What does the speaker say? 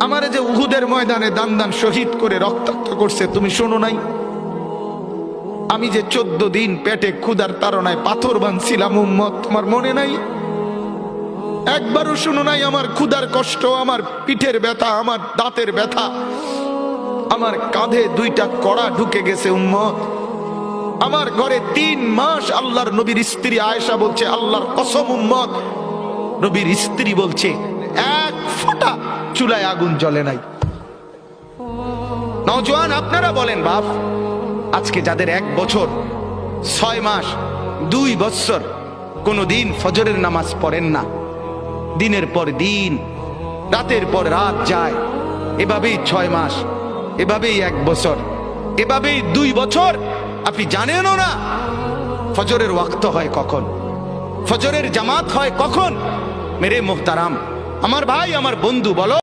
আমারে যে উহুদের ময়দানে দান দান শহীদ করে রক্তাক্ত করছে তুমি শোনো নাই? আমি যে 14 দিন পেটে ক্ষুধার তাড়নায় পাথর বাঁধছিলাম উম্মত, তোমার মনে নাই? একবারও শুনো নাই আমার ক্ষুধার কষ্ট, আমার পিঠের ব্যথা, আমার দাঁতের ব্যথা, আমার কাঁধে 2টা কড়া ঢুকে গেছে উম্মত। আমার ঘরে 3 মাস আল্লাহর নবীর স্ত্রী আয়েশা বলছে, আল্লাহর কসম উম্মত, নবীর স্ত্রী বলছে এক ফোঁটা চুলায় আগুন জ্বলে নাই। নওজোয়ান আপনারা বলেন বাপ, আজকে যাদের 1 বছর 6 মাস 2 বছর কোনদিন ফজরের নামাজ পড়েন না, দিনের পর দিন রাতের পর রাত যায়, এভাবেই 6 মাস, এভাবেই 1 বছর, এভাবেই 2 বছর, আপনি জানেনও না ফজরের ওয়াক্ত হয় কখন, ফজরের জামাত হয় কখন। মেরে মোহতারাম, আমার ভাই, আমার বন্ধু, বলো